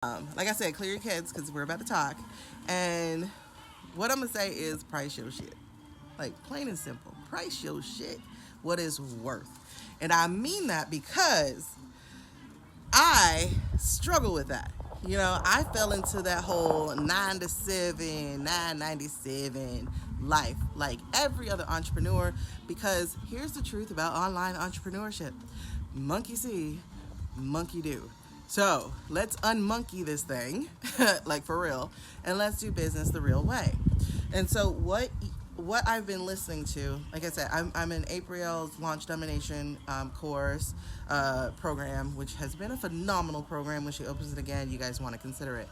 Like I said, clear your kids because we're about to talk. And what I'm gonna say is price your shit. Like plain and simple, price your shit. What is worth? And I mean that because I struggle with that. I fell into that whole 9 to 7, 997 life, like every other entrepreneur. Because here's the truth about online entrepreneurship: monkey see, monkey do. So let's unmonkey this thing, like for real, and let's do business the real way. And so what I've been listening to, like I said, I'm in April's Launch Domination course program, which has been a phenomenal program. When she opens it again, you guys want to consider it.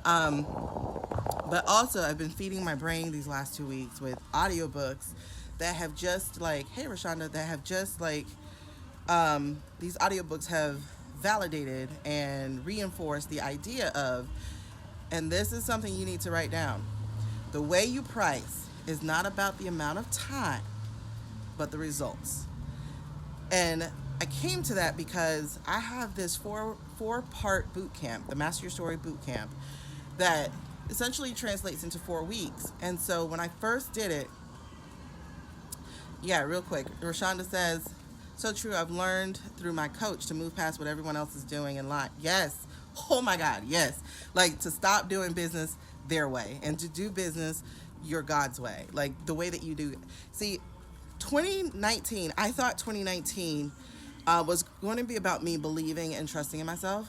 But also, I've been feeding my brain these last 2 weeks with audiobooks that have just like, hey Rashonda, that have just like, these audiobooks have validated and reinforced the idea of, and this is something you need to write down: the way you price is not about the amount of time, but the results. And I came to that because I have this four-part boot camp, the Master Your Story boot camp, that essentially translates into 4 weeks. And so when I first did it, yeah, real quick, Rashonda says, so true, I've learned through my coach to move past what everyone else is doing in life. Yes. Oh my God, yes. Like to stop doing business their way and to do business your God's way, like the way that you do. See, 2019, I thought 2019 was going to be about me believing and trusting in myself.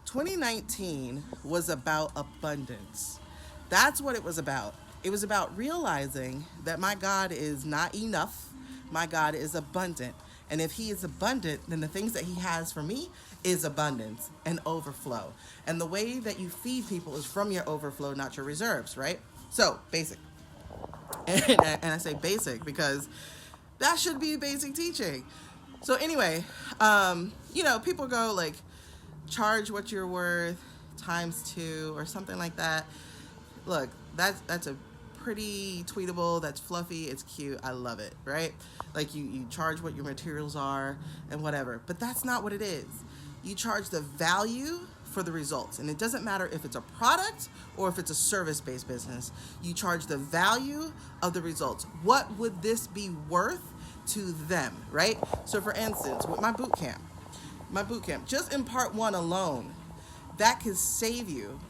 2019 was about abundance. That's what it was about. It was about realizing that my God is not enough. My God is abundant. And if he is abundant, then the things that he has for me is abundance and overflow. And the way that you feed people is from your overflow, not your reserves, right? So, basic. And I say basic because that should be basic teaching. So anyway, people go like, charge what you're worth times 2 or something like that. Look, that's a pretty tweetable, that's fluffy, it's cute, I love it, right? Like you charge what your materials are and whatever, but that's not what it is. You charge the value for the results, and it doesn't matter if it's a product or if it's a service-based business. You charge the value of the results. What would this be worth to them, right? So for instance, with my boot camp, just in part 1 alone, that could save you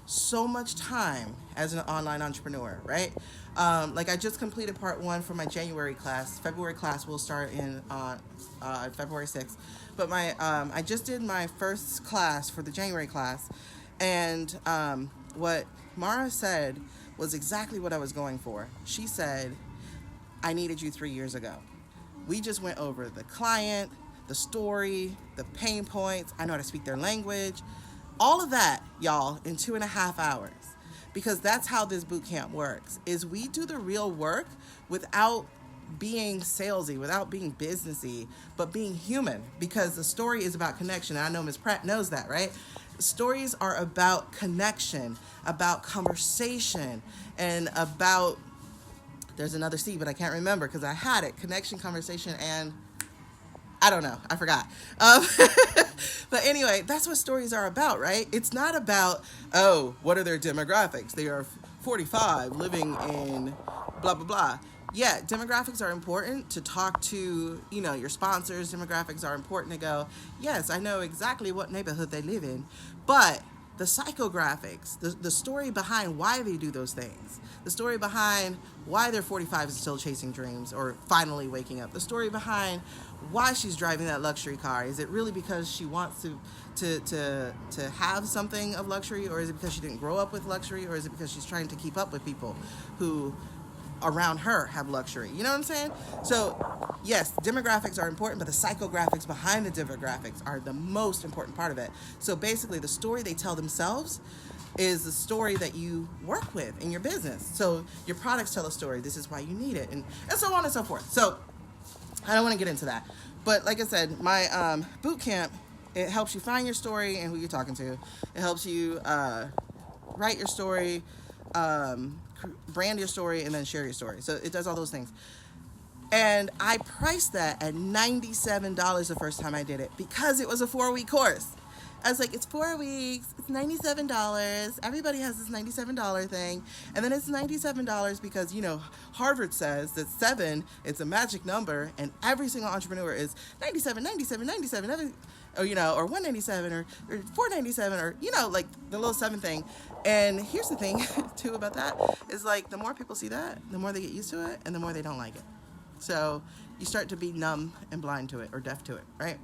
so much time as an online entrepreneur, right? Like I just completed part 1 for my January class. February class will start in February 6th. But I just did my first class for the January class, and what Mara said was exactly what I was going for. She said, I needed you 3 years ago. We just went over the client, the story, the pain points. I know how to speak their language. All of that, y'all, in 2.5 hours. Because that's how this boot camp works, is we do the real work without being salesy, without being businessy, but being human. Because the story is about connection. And I know Ms. Pratt knows that, right? Stories are about connection, about conversation, and about, there's another C, but I can't remember because I had it. Connection, conversation, and I don't know. I forgot. But anyway, that's what stories are about, right? It's not about, oh, what are their demographics? They are 45, living in blah, blah, blah. Yeah, demographics are important to talk to, your sponsors. Demographics are important to go, yes, I know exactly what neighborhood they live in. But the psychographics, the story behind why they do those things, the story behind why they're 45 and still chasing dreams or finally waking up, the story behind why she's driving that luxury car. Is it really because she wants to have something of luxury, or is it because she didn't grow up with luxury, or is it because she's trying to keep up with people who around her have luxury? You know what I'm saying? So yes, demographics are important, but the psychographics behind the demographics are the most important part of it. So basically the story they tell themselves is the story that you work with in your business. So your products tell a story. This is why you need it, and so on and so forth. So I don't want to get into that, but like I said, my boot camp, it helps you find your story and who you're talking to. It helps you write your story, brand your story, and then share your story. So it does all those things. And I priced that at $97 the first time I did it because it was a 4-week course. I was like, it's 4 weeks, it's $97. Everybody has this $97 thing. And then it's $97 because, you know, Harvard says that 7, it's a magic number, and every single entrepreneur is 97, 97, 97, or, you know, or 197 or 497 or, you know, like the little 7 thing. And here's the thing, too, about that is like the more people see that, the more they get used to it and the more they don't like it. So you start to be numb and blind to it or deaf to it, right?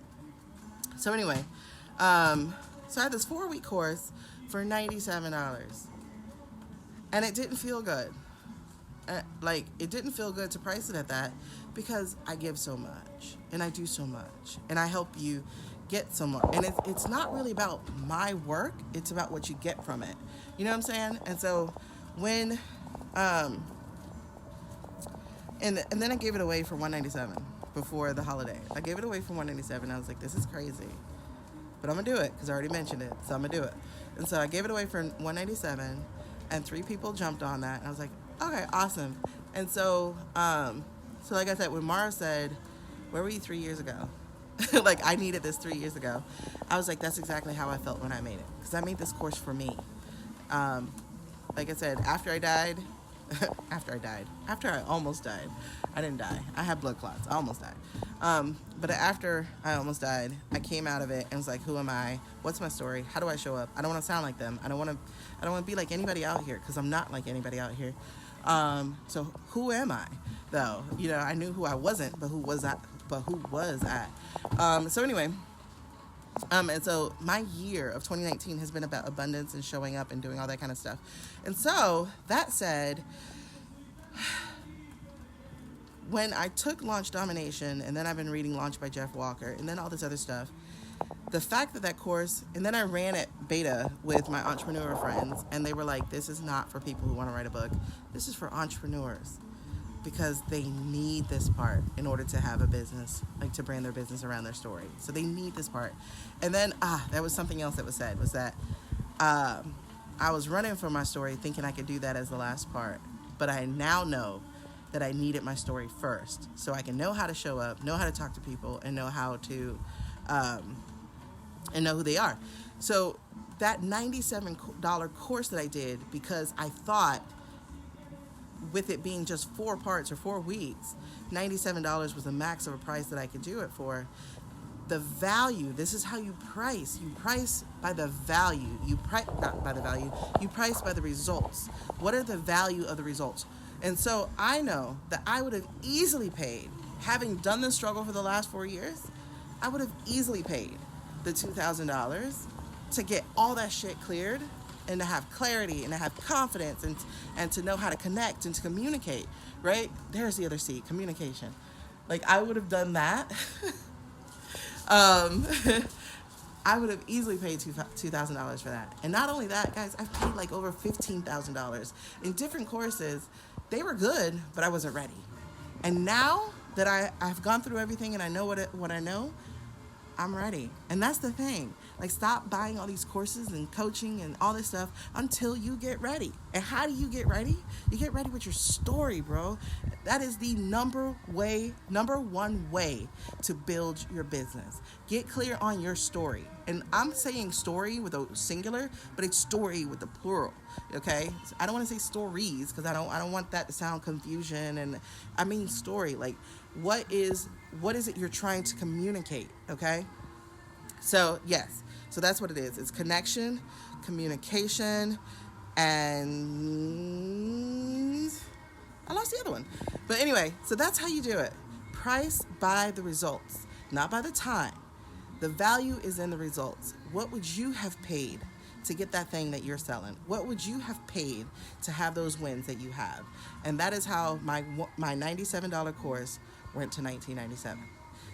So anyway, so I had this 4-week course for $97, and it didn't feel good. Like, it didn't feel good to price it at that because I give so much and I do so much and I help you get so much. And it's not really about my work. It's about what you get from it. You know what I'm saying? And so when, and then I gave it away for $197 before the holiday. I gave it away for $197. I was like, this is crazy, but I'm gonna do it because I already mentioned it, so I'm gonna do it. And so I gave it away for $197, and 3 people jumped on that, and I was like, okay, awesome. And so, so like I said, when Mara said, where were you 3 years ago? Like, I needed this 3 years ago. I was like, that's exactly how I felt when I made it, because I made this course for me. Like I said, after I almost died. I didn't die. I had blood clots. I almost died. But after I almost died, I came out of it and was like, who am I? What's my story? How do I show up? I don't want to sound like them. I don't want to be like anybody out here, because I'm not like anybody out here. So who am I, though? You know, I knew who I wasn't, but who was I? So anyway, and so my year of 2019 has been about abundance and showing up and doing all that kind of stuff. And so that said, when I took Launch Domination, and then I've been reading Launch by Jeff Walker, and then all this other stuff, the fact that course, and then I ran it beta with my entrepreneur friends, and they were like, this is not for people who want to write a book. This is for entrepreneurs, because they need this part in order to have a business, like to brand their business around their story. So they need this part. And then, that was something else that was said, was that I was running for my story thinking I could do that as the last part. But I now know that I needed my story first, so I can know how to show up, know how to talk to people, and know how to, and know who they are. So that $97 course that I did, because I thought, with it being just 4 parts or 4 weeks, $97 was the max of a price that I could do it for. The value, this is how you price. You price by the value. Not by the value. You price by the results. What are the value of the results? And so I know that I would have easily paid, having done this struggle for the last 4 years, I would have easily paid the $2,000 to get all that shit cleared, and to have clarity, and to have confidence, and to know how to connect and to communicate, right? There's the other C, communication. Like, I would have done that. I would have easily paid $2,000 for that. And not only that, guys, I've paid like over $15,000 in different courses. They were good, but I wasn't ready. And now that I've gone through everything and I know what I know, I'm ready. And that's the thing. Like, stop buying all these courses and coaching and all this stuff until you get ready. And how do you get ready? You get ready with your story, bro. That is the number one way to build your business. Get clear on your story. And I'm saying story with a singular, but it's story with the plural. Okay? I don't want to say stories, because I don't want that to sound confusion. And I mean story. Like, what is it you're trying to communicate? Okay? So, yes. So that's what it is. It's connection, communication, and I lost the other one. But anyway, so that's how you do it. Price by the results, not by the time. The value is in the results. What would you have paid to get that thing that you're selling? What would you have paid to have those wins that you have? And that is how my $97 course went to $19.97.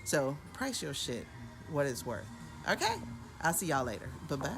So price your shit what it's worth. Okay? I'll see y'all later. Bye-bye.